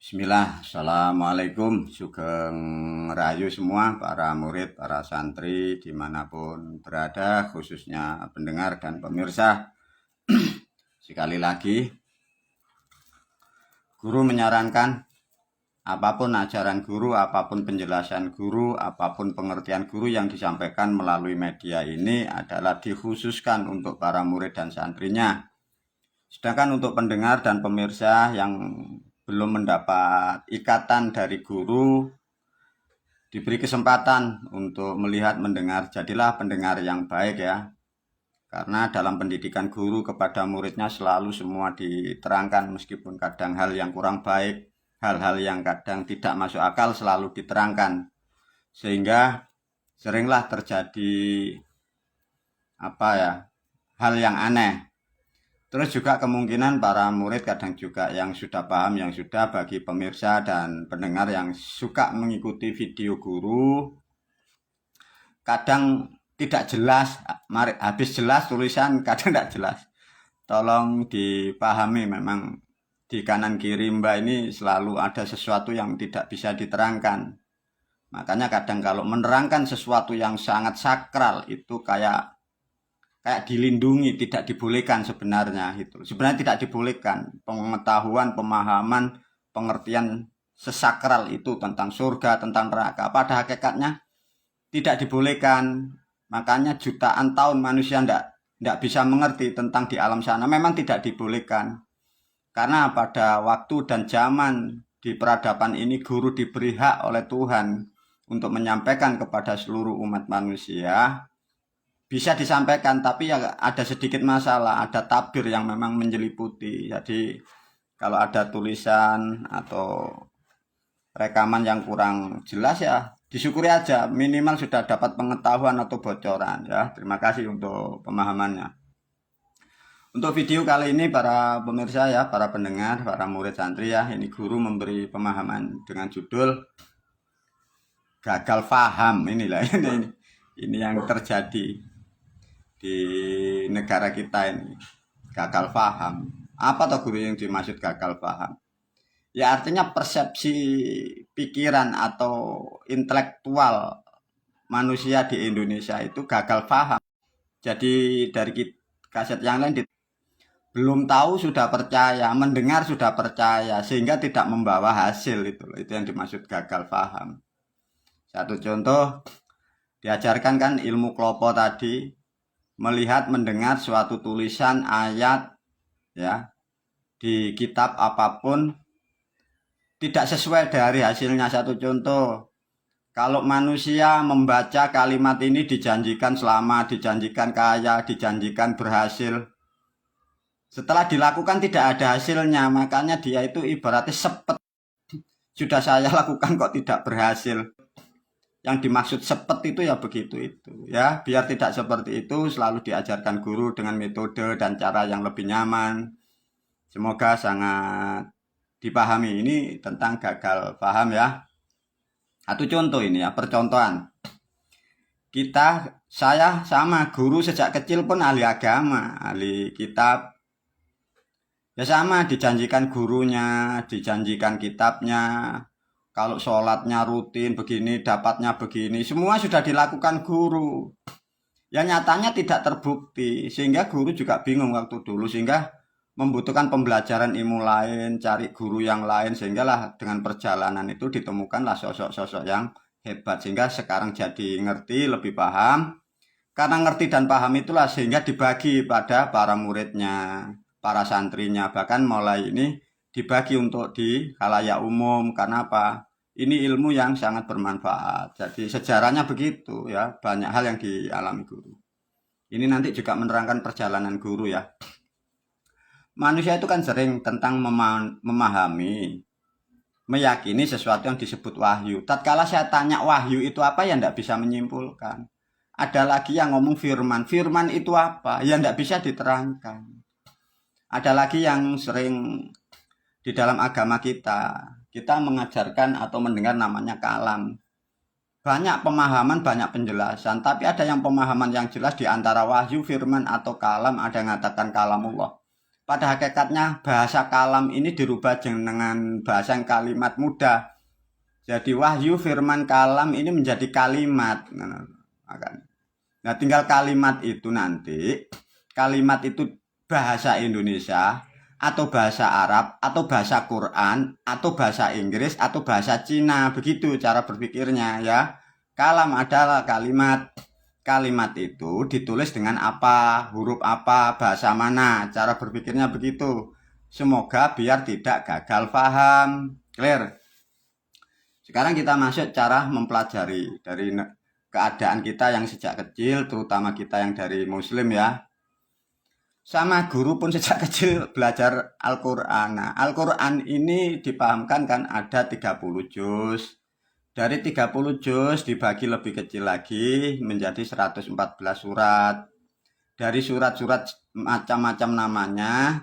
Bismillah, Assalamualaikum, Sugeng Rayu semua, para murid, para santri, dimanapun berada, khususnya pendengar dan pemirsa. Sekali lagi, guru menyarankan apapun ajaran guru, apapun penjelasan guru, apapun pengertian guru yang disampaikan melalui media ini adalah dikhususkan untuk para murid dan santrinya. Sedangkan untuk pendengar dan pemirsa yang belum mendapat ikatan dari guru, diberi kesempatan untuk melihat, mendengar, jadilah pendengar yang baik ya. Karena dalam pendidikan guru kepada muridnya selalu semua diterangkan, meskipun kadang hal yang kurang baik, hal-hal yang kadang tidak masuk akal selalu diterangkan. Sehingga seringlah terjadi hal yang aneh. Terus juga kemungkinan para murid kadang juga yang sudah paham, yang sudah, bagi pemirsa dan pendengar yang suka mengikuti video guru, kadang tidak jelas, habis jelas tulisan kadang tidak jelas. Tolong dipahami, memang di kanan kiri Mbak ini selalu ada sesuatu yang tidak bisa diterangkan. Makanya kadang kalau menerangkan sesuatu yang sangat sakral itu kayak dilindungi, tidak dibolehkan sebenarnya itu. Sebenarnya tidak dibolehkan. Pengetahuan, pemahaman, pengertian sesakral itu tentang surga, tentang neraka, pada hakikatnya tidak dibolehkan. Makanya jutaan tahun manusia tidak bisa mengerti tentang di alam sana. Memang tidak dibolehkan. Karena pada waktu dan zaman di peradaban ini guru diberi hak oleh Tuhan untuk menyampaikan kepada seluruh umat manusia. Bisa disampaikan, tapi ya ada sedikit masalah, ada tabir yang memang menjeliputi. Jadi kalau ada tulisan atau rekaman yang kurang jelas ya disyukuri aja, minimal sudah dapat pengetahuan atau bocoran ya. Terima kasih untuk pemahamannya. Untuk video kali ini para pemirsa ya, para pendengar, para murid santri ya, ini guru memberi pemahaman dengan judul gagal paham. Inilah ini yang terjadi di negara kita ini, gagal paham. Apa toh guru yang dimaksud gagal paham? Ya artinya persepsi pikiran atau intelektual manusia di Indonesia itu gagal paham. Jadi dari kaset yang lain belum tahu sudah percaya, mendengar sudah percaya, sehingga tidak membawa hasil. Itu yang dimaksud gagal paham. Satu contoh, diajarkan kan ilmu klopo tadi, melihat, mendengar suatu tulisan ayat ya di kitab apapun tidak sesuai dari hasilnya. Satu contoh, kalau manusia membaca kalimat ini dijanjikan selamat, dijanjikan kaya, dijanjikan berhasil, setelah dilakukan tidak ada hasilnya, makanya dia itu ibaratnya sepet, sudah saya lakukan kok tidak berhasil. Yang dimaksud sepet itu ya begitu itu ya. Biar tidak seperti itu, selalu diajarkan guru dengan metode dan cara yang lebih nyaman. Semoga sangat dipahami. Ini tentang gagal paham ya. Satu contoh ini ya, percontohan. Saya sama guru sejak kecil pun ahli agama, ahli kitab. Ya sama, dijanjikan gurunya, dijanjikan kitabnya. Kalau sholatnya rutin begini, dapatnya begini, semua sudah dilakukan guru. Ya nyatanya tidak terbukti, sehingga guru juga bingung waktu dulu, sehingga membutuhkan pembelajaran ilmu lain, cari guru yang lain, sehinggalah dengan perjalanan itu ditemukanlah sosok-sosok yang hebat, sehingga sekarang jadi ngerti, lebih paham. Karena ngerti dan paham itulah sehingga dibagi pada para muridnya, para santrinya, bahkan mulai ini dibagi untuk di khalayak umum. Karena apa? Ini ilmu yang sangat bermanfaat. Jadi sejarahnya begitu ya, banyak hal yang dialami guru. Ini nanti juga menerangkan perjalanan guru ya. Manusia itu kan sering tentang memahami, meyakini sesuatu yang disebut wahyu. Tatkala saya tanya wahyu itu apa, ya tidak bisa menyimpulkan. Ada lagi yang ngomong firman. Firman itu apa? Ya tidak bisa diterangkan. Ada lagi yang sering di dalam agama kita mengajarkan atau mendengar namanya kalam. Banyak pemahaman, banyak penjelasan, tapi ada yang pemahaman yang jelas di antara wahyu, firman atau kalam. Ada yang mengatakan kalamullah, pada hakikatnya bahasa kalam ini dirubah dengan bahasa yang kalimat mudah. Jadi wahyu firman kalam ini menjadi kalimat. Nah, tinggal kalimat itu nanti, kalimat itu bahasa Indonesia, atau bahasa Arab, atau bahasa Quran, atau bahasa Inggris, atau bahasa Cina. Begitu cara berpikirnya ya. Kalam adalah kalimat. Kalimat itu ditulis dengan apa, huruf apa, bahasa mana. Cara berpikirnya begitu. Semoga biar tidak gagal paham. Clear? Sekarang kita masuk cara mempelajari dari keadaan kita yang sejak kecil, terutama kita yang dari Muslim ya. Sama guru pun sejak kecil belajar Al-Quran. Nah, Al-Quran ini dipahamkan kan ada 30 juz. Dari 30 juz dibagi lebih kecil lagi menjadi 114 surat. Dari surat-surat macam-macam namanya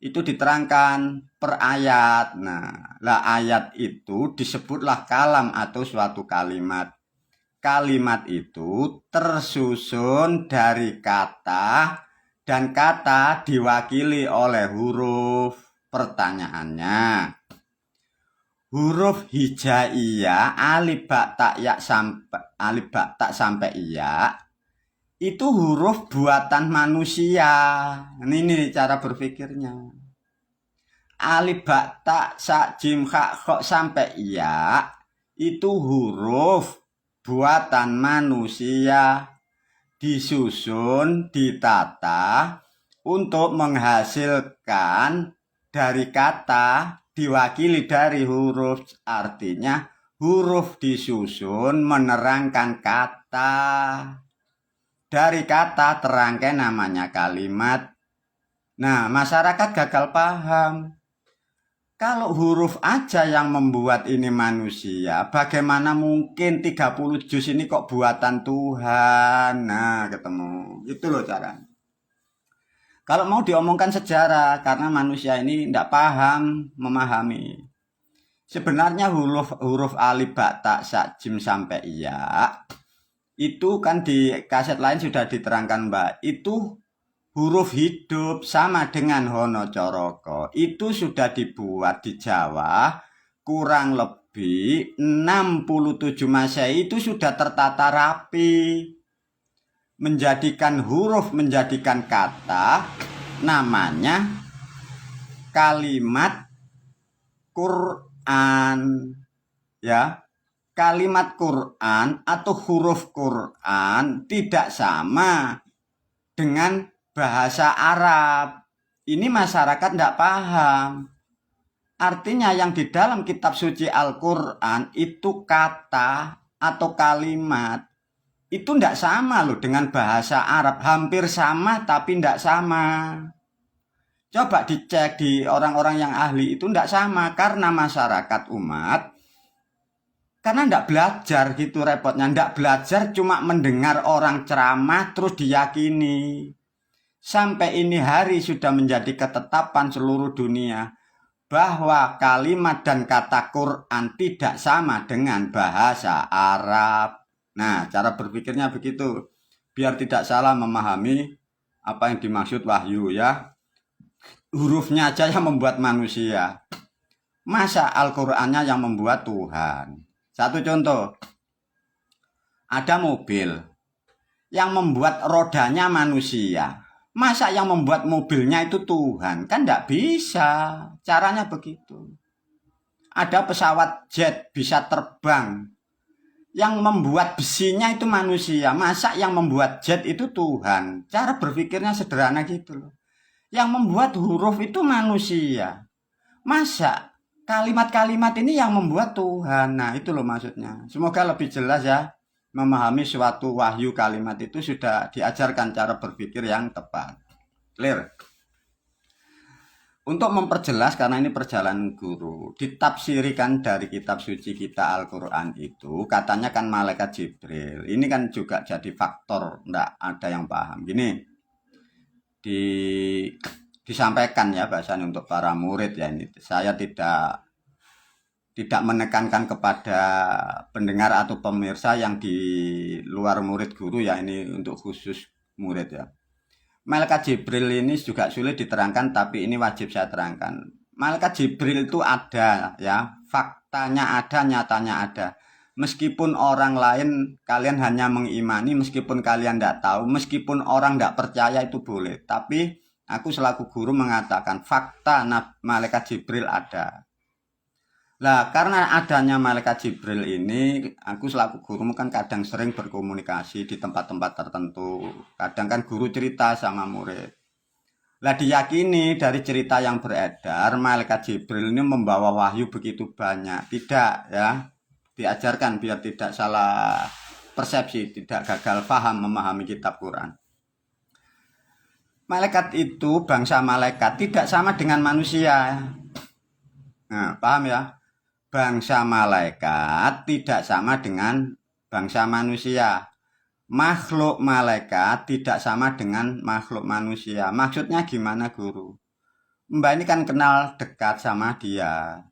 itu diterangkan per ayat. Nah, ayat itu disebutlah kalam atau suatu kalimat. Kalimat itu tersusun dari kata dan kata diwakili oleh huruf. Pertanyaannya, huruf hijaiyah alif ba ta sampai iya itu huruf buatan manusia. Ini cara berpikirnya. Alif ba ta sa jim kha kha sampai iya itu huruf buatan manusia, disusun, ditata untuk menghasilkan dari kata diwakili dari huruf. Artinya huruf disusun menerangkan kata. Dari kata terangkai namanya kalimat. Nah, masyarakat gagal paham. Kalau huruf aja yang membuat ini manusia, bagaimana mungkin 30 juz ini kok buatan Tuhan? Nah, ketemu. Itu loh caranya. Kalau mau diomongkan sejarah, karena manusia ini tidak paham memahami. Sebenarnya huruf alif ba ta sa jim sampai iya itu kan di kaset lain sudah diterangkan Mbak. Itu huruf hidup sama dengan Hono Coroko. Itu sudah dibuat di Jawa kurang lebih 67 Masehi, itu sudah tertata rapi. Menjadikan huruf, menjadikan kata, namanya kalimat Quran. Ya, kalimat Quran atau huruf Quran tidak sama dengan bahasa Arab. Ini masyarakat tidak paham. Artinya yang di dalam kitab suci Al-Quran itu kata atau kalimat itu tidak sama loh dengan bahasa Arab. Hampir sama tapi tidak sama. Coba dicek di orang-orang yang ahli itu tidak sama. Karena masyarakat umat, karena tidak belajar gitu repotnya. Tidak belajar, cuma mendengar orang ceramah terus diyakini. Sampai ini hari sudah menjadi ketetapan seluruh dunia bahwa kalimat dan kata Quran tidak sama dengan bahasa Arab. Nah, cara berpikirnya begitu. Biar tidak salah memahami apa yang dimaksud wahyu ya. Hurufnya aja yang membuat manusia. Masa Al-Qur'annya yang membuat Tuhan? Satu contoh. Ada mobil yang membuat rodanya manusia. Masa yang membuat mobilnya itu Tuhan? Kan tidak bisa. Caranya begitu. Ada pesawat jet bisa terbang. Yang membuat besinya itu manusia. Masa yang membuat jet itu Tuhan? Cara berpikirnya sederhana gitu loh. Yang membuat huruf itu manusia. Masa kalimat-kalimat ini yang membuat Tuhan? Nah, itu loh maksudnya. Semoga lebih jelas ya. Memahami suatu wahyu kalimat itu sudah diajarkan cara berpikir yang tepat. Clear? Untuk memperjelas, karena ini perjalanan guru, ditafsirikan dari kitab suci kita Al-Quran itu, katanya kan malaikat Jibril. Ini kan juga jadi faktor, enggak ada yang paham. Gini, disampaikan ya bahasanya untuk para murid ya ini. Saya tidak menekankan kepada pendengar atau pemirsa yang di luar murid guru ya, ini untuk khusus murid ya. Malaikat Jibril ini juga sulit diterangkan, tapi ini wajib saya terangkan. Malaikat Jibril itu ada ya, faktanya ada, nyatanya ada. Meskipun orang lain kalian hanya mengimani, meskipun kalian tidak tahu, meskipun orang tidak percaya itu boleh. Tapi aku selaku guru mengatakan fakta malaikat Jibril ada. Nah, karena adanya malaikat Jibril ini, aku selaku guru kan kadang sering berkomunikasi di tempat-tempat tertentu. Kadang kan guru cerita sama murid. Lah diyakini dari cerita yang beredar, malaikat Jibril ini membawa wahyu begitu banyak. Tidak ya, diajarkan biar tidak salah persepsi, tidak gagal paham memahami kitab Quran. Malaikat itu, bangsa malaikat tidak sama dengan manusia. Nah, paham ya? Bangsa malaikat tidak sama dengan bangsa manusia. Makhluk malaikat tidak sama dengan makhluk manusia. Maksudnya gimana guru? Mbak ini kan kenal dekat sama dia.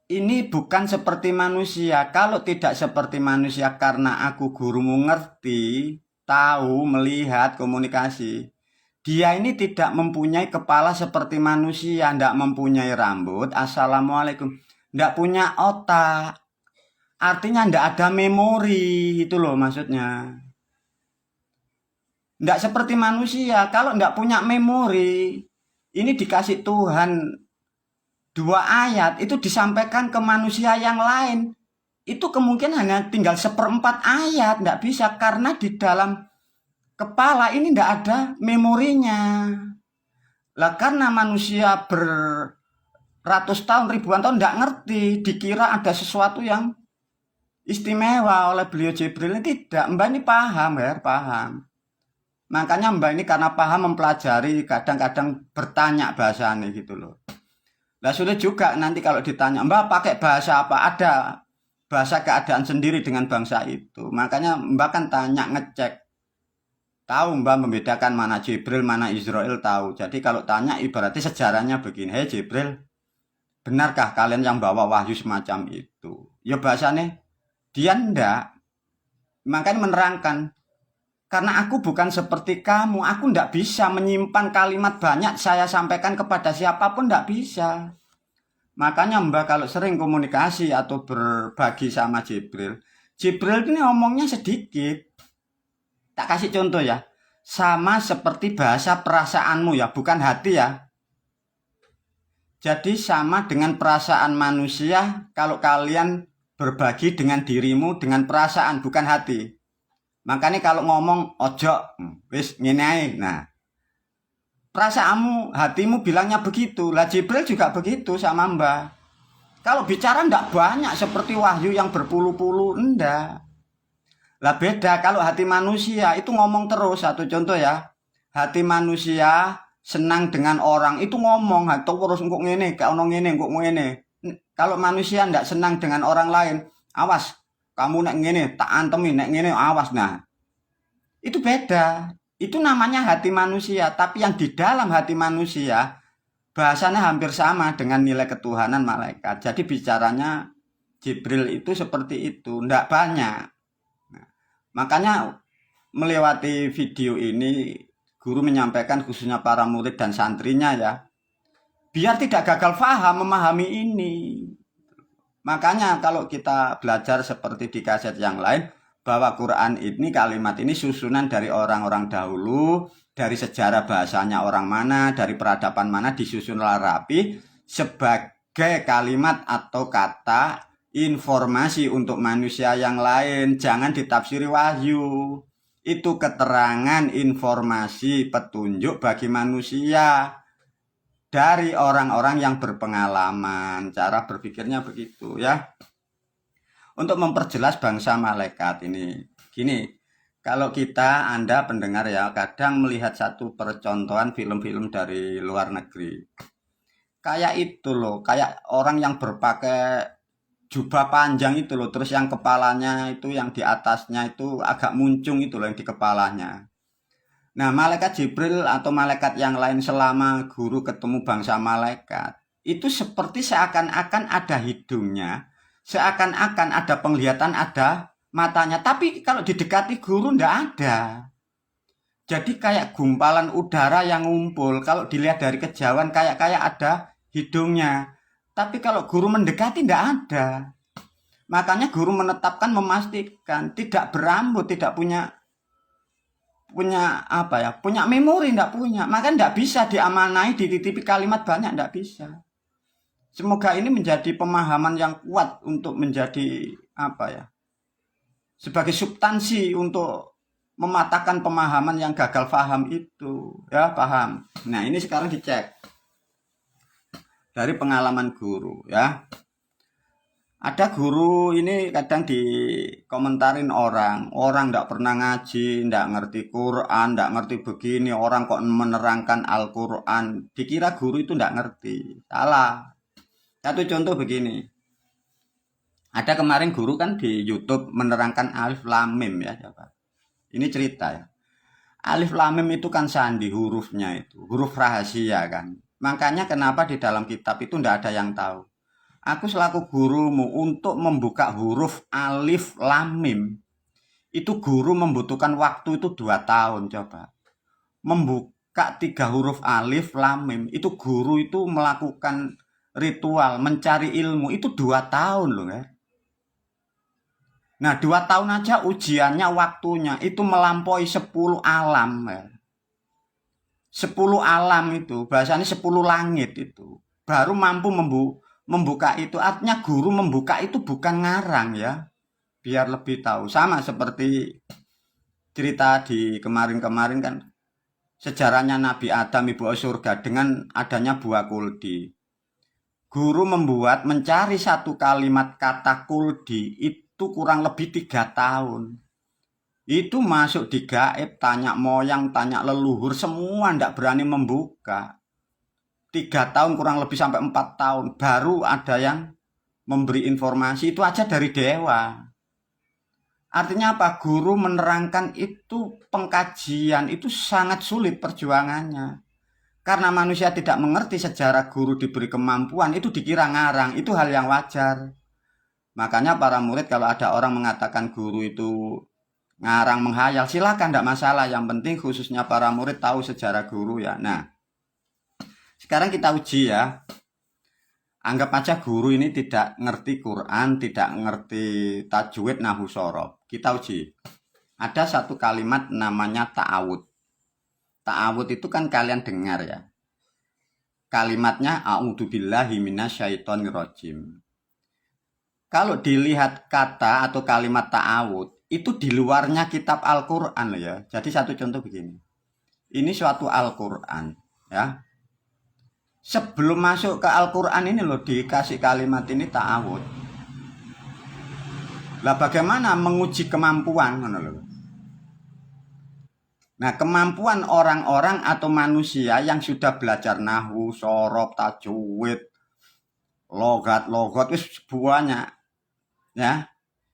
Ini bukan seperti manusia. Kalau tidak seperti manusia karena aku gurumu ngerti, tahu, melihat, komunikasi. Dia ini tidak mempunyai kepala seperti manusia, tidak mempunyai rambut, assalamualaikum, tidak punya otak, artinya tidak ada memori, itu loh maksudnya. Tidak seperti manusia, kalau tidak punya memori, ini dikasih Tuhan 2 ayat, itu disampaikan ke manusia yang lain, itu kemungkinan hanya tinggal 1/4 ayat, tidak bisa, karena di dalam kepala ini tidak ada memorinya. Lah karena manusia beratus tahun, ribuan tahun tidak ngerti, dikira ada sesuatu yang istimewa oleh beliau Jibril. Tidak, Mbak ini paham ya, paham. Makanya Mbak ini karena paham mempelajari, kadang-kadang bertanya bahasanya gitu loh. Lah sulit juga nanti kalau ditanya, Mbak pakai bahasa apa? Ada bahasa keadaan sendiri dengan bangsa itu. Makanya Mbak kan tanya, ngecek. Tahu Mbak membedakan mana Jibril, mana Israel, tahu. Jadi kalau tanya ibaratnya sejarahnya begini. Hei Jibril, benarkah kalian yang bawa wahyu semacam itu? Ya bahasanya, dia ndak. Makanya menerangkan. Karena aku bukan seperti kamu, aku ndak bisa menyimpan kalimat banyak saya sampaikan kepada siapapun, ndak bisa. Makanya Mbak kalau sering komunikasi atau berbagi sama Jibril, Jibril ini ngomongnya sedikit. Tak kasih contoh ya, sama seperti bahasa perasaanmu ya, bukan hati ya. Jadi sama dengan perasaan manusia kalau kalian berbagi dengan dirimu dengan perasaan, bukan hati. Makanya kalau ngomong ojo, wis ngene ae. Nah, perasaanmu, hatimu bilangnya begitu. Lah Jibril juga begitu sama Mbak. Kalau bicara ndak banyak seperti wahyu yang berpuluh-puluh, ndak. Lah beda kalau hati manusia itu ngomong terus. Satu contoh ya, hati manusia senang dengan orang itu ngomong atau terus engkok ngene, kayak ono ngene, engkok ngene. Kalau manusia ndak senang dengan orang lain, awas kamu nek ngene tak antemi, nek ngene awas. Nah itu beda, itu namanya hati manusia. Tapi yang di dalam hati manusia bahasanya hampir sama dengan nilai ketuhanan malaikat. Jadi bicaranya Jibril itu seperti itu, ndak banyak. Makanya melewati video ini guru menyampaikan khususnya para murid dan santrinya ya, biar tidak gagal paham memahami ini. Makanya kalau kita belajar seperti di kaset yang lain, bahwa Quran ini kalimat ini susunan dari orang-orang dahulu, dari sejarah bahasanya orang mana, dari peradaban mana disusun rapi sebagai kalimat atau kata informasi untuk manusia yang lain. Jangan ditafsiri wahyu. Itu keterangan, informasi, petunjuk bagi manusia dari orang-orang yang berpengalaman. Cara berpikirnya begitu ya. Untuk memperjelas bangsa malaikat ini, gini, kalau kita, Anda pendengar ya, kadang melihat satu percontohan film-film dari luar negeri. Kayak itu loh, kayak orang yang berpakai jubah panjang itu loh, terus yang kepalanya itu, yang di atasnya itu agak muncung itu loh yang di kepalanya. Nah, malaikat Jibril atau malaikat yang lain selama guru ketemu bangsa malaikat, itu seperti seakan-akan ada hidungnya, seakan-akan ada penglihatan, ada matanya. Tapi kalau didekati guru ndak ada. Jadi kayak gumpalan udara yang ngumpul. Kalau dilihat dari kejauhan kayak ada hidungnya. Tapi kalau guru mendekati tidak ada. Makanya guru menetapkan, memastikan tidak berambut, tidak punya punya apa ya? Punya memori, tidak punya. Maka tidak bisa diamanai, dititipi kalimat banyak, tidak bisa. Semoga ini menjadi pemahaman yang kuat untuk menjadi apa ya? Sebagai substansi untuk mematahkan pemahaman yang gagal paham itu. Ya, paham. Nah, ini sekarang dicek dari pengalaman guru ya. Ada guru ini kadang dikomentarin orang nggak pernah ngaji, nggak ngerti Quran, nggak ngerti begini, orang kok menerangkan Al-Quran, dikira guru itu nggak ngerti. Salah. Satu contoh begini, ada kemarin guru kan di YouTube menerangkan Alif Lam Mim ya, coba. Ini cerita ya. Alif Lam Mim itu kan sandi hurufnya itu, huruf rahasia kan. Makanya kenapa di dalam kitab itu nggak ada yang tahu. Aku selaku gurumu untuk membuka huruf alif lam mim. Itu guru membutuhkan waktu itu 2 tahun coba. Membuka 3 huruf alif lam mim. Itu guru itu melakukan ritual, mencari ilmu. Itu 2 tahun loh ya. Nah 2 tahun aja ujiannya, waktunya. Itu melampaui 10 alam ya. 10 alam itu. Bahasanya 10 langit itu. Baru mampu membuka itu. Artinya guru membuka itu bukan ngarang ya, biar lebih tahu. Sama seperti cerita di kemarin-kemarin kan, sejarahnya Nabi Adam ibu surga dengan adanya buah kuldi. Guru mencari satu kalimat kata kuldi itu kurang lebih 3 tahun. Itu masuk di gaib, tanya moyang, tanya leluhur, semua ndak berani membuka. 3 tahun kurang lebih sampai 4 tahun baru ada yang memberi informasi, itu aja dari dewa. Artinya apa? Guru menerangkan itu pengkajian itu sangat sulit perjuangannya. Karena manusia tidak mengerti sejarah guru diberi kemampuan, itu dikira ngarang, itu hal yang wajar. Makanya para murid kalau ada orang mengatakan guru itu ngarang menghayal, silakan, tidak masalah. Yang penting khususnya para murid tahu sejarah guru ya. Nah, sekarang kita uji ya. Anggap aja guru ini tidak ngerti Quran, tidak ngerti tajwid, nahwu, shorof. Kita uji. Ada satu kalimat namanya ta'awud. Ta'awud itu kan kalian dengar ya. Kalimatnya a'udzubillahi minasyaitonirrajim. Kalau dilihat kata atau kalimat ta'awud, itu di luarnya kitab Al-Quran ya. Jadi satu contoh begini. Ini suatu Al-Quran ya. Sebelum masuk ke Al-Quran ini loh dikasih kalimat ini ta'awud. Lah bagaimana menguji kemampuan? Nah kemampuan orang-orang atau manusia yang sudah belajar nahwu, shorof, tajwid, logat wis banyak ya.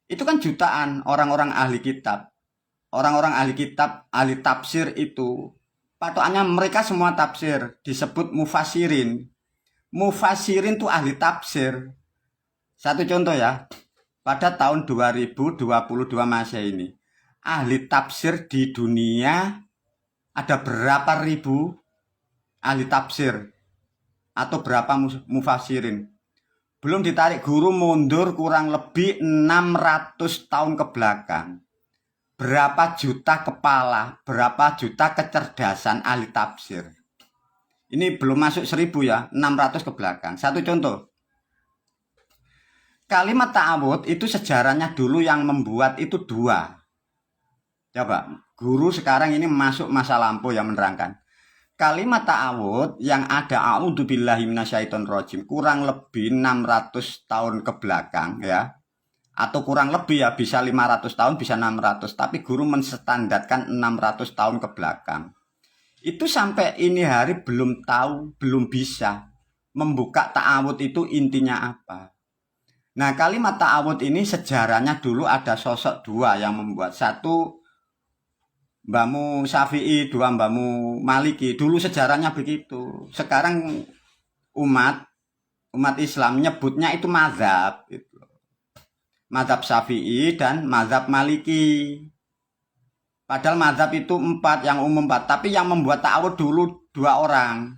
Itu kan jutaan orang-orang ahli kitab. Orang-orang ahli kitab, ahli tafsir itu patokannya mereka semua tafsir, disebut mufasirin. Mufasirin tuh ahli tafsir. Satu contoh ya, pada tahun 2022 Masehi ini, ahli tafsir di dunia ada berapa ribu ahli tafsir atau berapa mufasirin. Belum ditarik guru mundur kurang lebih 600 tahun ke belakang. Berapa juta kepala, berapa juta kecerdasan ahli tafsir. Ini belum masuk 1000 ya, 600 ke belakang. Satu contoh. Kalimat ta'awud itu sejarahnya dulu yang membuat itu 2. Coba, guru sekarang ini masuk masa lampau yang menerangkan. Kalimat ta'awud yang ada a'udzubillahi minasyaitonirrajim kurang lebih 600 tahun ke belakang ya. Atau kurang lebih ya, bisa 500 tahun, bisa 600. Tapi guru menstandarkan 600 tahun ke belakang. Itu sampai ini hari belum tahu, belum bisa membuka ta'awud itu intinya apa. Nah kalimat ta'awud ini sejarahnya dulu ada sosok 2 yang membuat. Satu Mbahmu Syafi'i, 2 Mbahmu Maliki. Dulu sejarahnya begitu. Sekarang umat Islam nyebutnya itu mazhab mazhab Syafi'i dan mazhab Maliki. Padahal mazhab itu 4, yang umum 4. Tapi yang membuat ta'awud dulu 2 orang.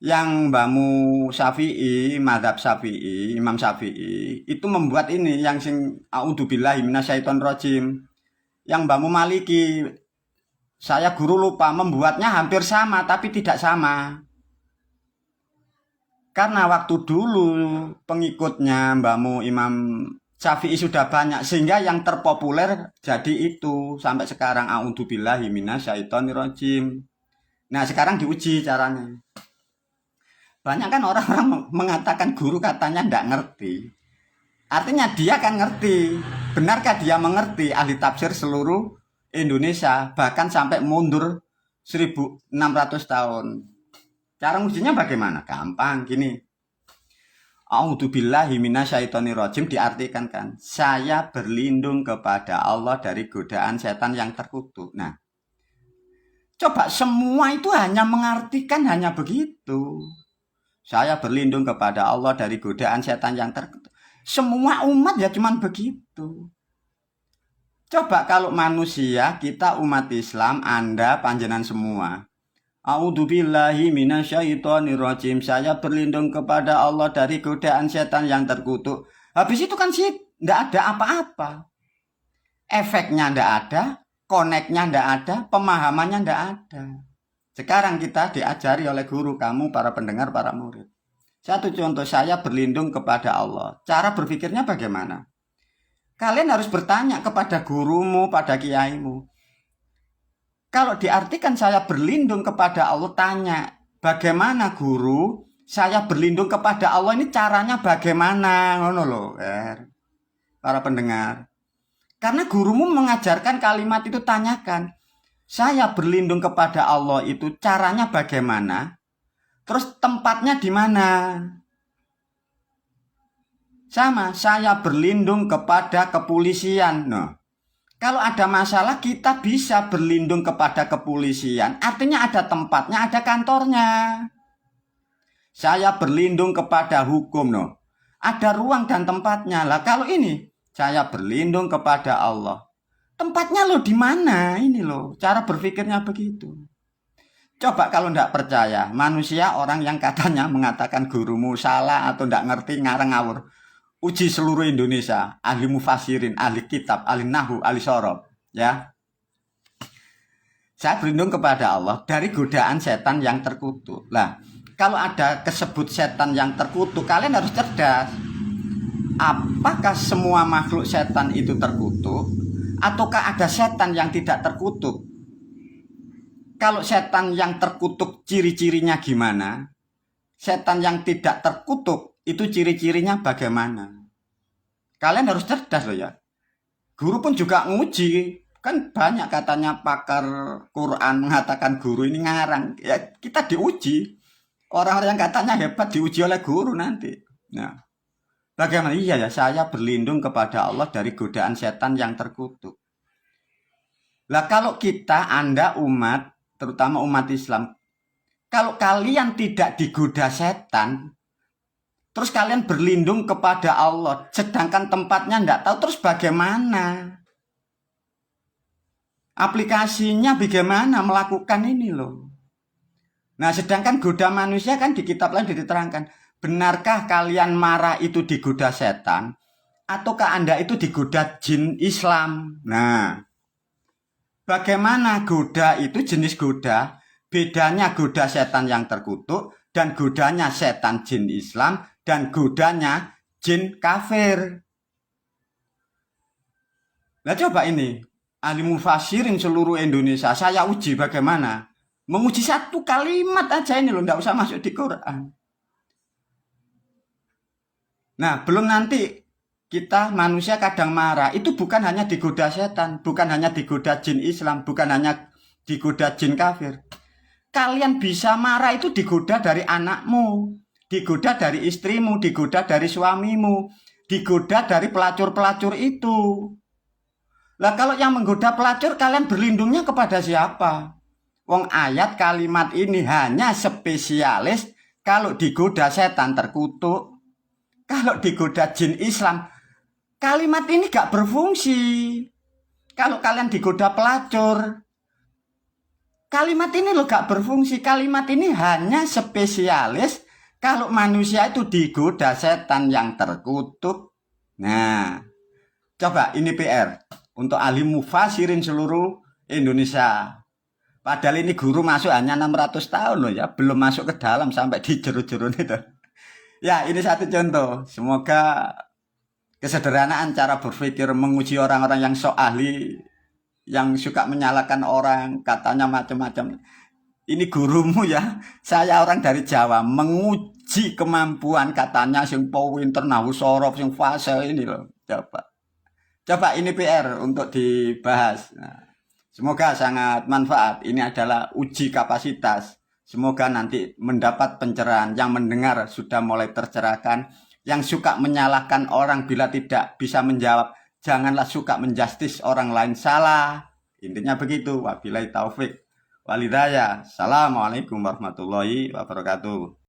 Yang Mbahmu Syafi'i, mazhab Syafi'i, Imam Syafi'i, itu membuat ini yang sing a'udzubillahi minasyaitonirrajim. Yang Mbahmu Maliki, saya guru lupa, membuatnya hampir sama tapi tidak sama. Karena waktu dulu pengikutnya Mbahmu Imam Syafi'i sudah banyak, sehingga yang terpopuler jadi itu sampai sekarang a'udzubillahi minasyaitonirrajim. Nah, sekarang diuji caranya. Banyak kan orang-orang mengatakan guru katanya tidak ngerti. Artinya dia kan ngerti. Benarkah dia mengerti? Ahli tafsir seluruh Indonesia, bahkan sampai mundur 1600 tahun. Cara ujinya bagaimana? Gampang gini. A'udzubillahi minasyaitonirrajim diartikan kan, saya berlindung kepada Allah dari godaan setan yang terkutuk. Nah, coba semua itu hanya mengartikan hanya begitu. Saya berlindung kepada Allah dari godaan setan yang terkutuk. Semua umat ya cuman begitu. Coba kalau manusia, kita umat Islam, Anda panjenengan semua. A'udzubillahi minasyaitonirrajim. Saya berlindung kepada Allah dari godaan setan yang terkutuk. Habis itu kan sih enggak ada apa-apa. Efeknya enggak ada, koneknya enggak ada, pemahamannya enggak ada. Sekarang kita diajari oleh guru, kamu para pendengar, para murid. Satu contoh, saya berlindung kepada Allah. Cara berpikirnya bagaimana? Kalian harus bertanya kepada gurumu, pada kiaimu. Kalau diartikan saya berlindung kepada Allah, tanya, bagaimana guru? Saya berlindung kepada Allah ini caranya bagaimana? Ngono loh, para pendengar. Karena gurumu mengajarkan kalimat itu, tanyakan. Saya berlindung kepada Allah itu caranya bagaimana? Terus tempatnya di mana? Sama, saya berlindung kepada kepolisian. Nah, kalau ada masalah kita bisa berlindung kepada kepolisian. Artinya ada tempatnya, ada kantornya. Saya berlindung kepada hukum. No. Ada ruang dan tempatnya. Lah kalau ini, saya berlindung kepada Allah. Tempatnya lo di mana? Ini loh, cara berpikirnya begitu. Coba kalau tidak percaya, manusia orang yang katanya mengatakan gurumu salah atau tidak ngerti ngarang ngawur. Uji seluruh Indonesia, ahli mufasirin, ahli kitab, ahli nahu, ahli sorob. Ya. Saya berlindung kepada Allah dari godaan setan yang terkutuk. Lah, kalau ada kesebut setan yang terkutuk, kalian harus cerdas. Apakah semua makhluk setan itu terkutuk? Ataukah ada setan yang tidak terkutuk? Kalau setan yang terkutuk ciri-cirinya gimana? Setan yang tidak terkutuk itu ciri-cirinya bagaimana? Kalian harus cerdas loh ya. Guru pun juga nguji. Kan banyak katanya pakar Quran mengatakan guru ini ngarang. Ya kita diuji. Orang-orang yang katanya hebat diuji oleh guru nanti. Nah, bagaimana? Iya ya, saya berlindung kepada Allah dari godaan setan yang terkutuk. Lah kalau kita, Anda umat, terutama umat Islam, kalau kalian tidak digoda setan, terus kalian berlindung kepada Allah, sedangkan tempatnya enggak tahu, terus bagaimana? Aplikasinya bagaimana melakukan ini loh. Nah, sedangkan goda manusia kan di kitab lain diterangkan, benarkah kalian marah itu digoda setan? Ataukah Anda itu digoda jin Islam? Nah, bagaimana goda itu jenis goda? Bedanya goda setan yang terkutuk dan godanya setan jin Islam dan godanya jin kafir. Nah coba ini, ahli mufasirin seluruh Indonesia, saya uji bagaimana? Menguji satu kalimat aja ini loh, nggak usah masuk di Quran. Nah, belum nanti kita manusia kadang marah, itu bukan hanya digoda setan, bukan hanya digoda jin Islam, bukan hanya digoda jin kafir. Kalian bisa marah itu digoda dari anakmu, digoda dari istrimu, digoda dari suamimu, digoda dari pelacur-pelacur itu. Lah kalau yang menggoda pelacur, kalian berlindungnya kepada siapa? Wong ayat kalimat ini hanya spesialis kalau digoda setan terkutuk, kalau digoda jin Islam. Kalimat ini gak berfungsi. Kalau kalian digoda pelacur, kalimat ini loh gak berfungsi. Kalimat ini hanya spesialis kalau manusia itu digoda setan yang terkutuk. Nah, coba ini PR untuk ahli mufasirin seluruh Indonesia. Padahal ini guru masuk hanya 600 tahun loh ya, belum masuk ke dalam sampai di jerun-jerun itu. Ya, ini satu contoh. Semoga kesederhanaan cara berpikir menguji orang-orang yang sok ahli, yang suka menyalahkan orang, katanya macam-macam. Ini gurumu ya, saya orang dari Jawa, menguji kemampuan katanya sing pinter nahu sorof sing fase ini loh. Coba ini PR untuk dibahas. Nah, semoga sangat manfaat. Ini adalah uji kapasitas. Semoga nanti mendapat pencerahan. Yang mendengar sudah mulai tercerahkan. Yang suka menyalahkan orang bila tidak bisa menjawab, janganlah suka menjustis orang lain salah. Intinya begitu. Wabillahi taufik walhidayah. Assalamualaikum warahmatullahi wabarakatuh.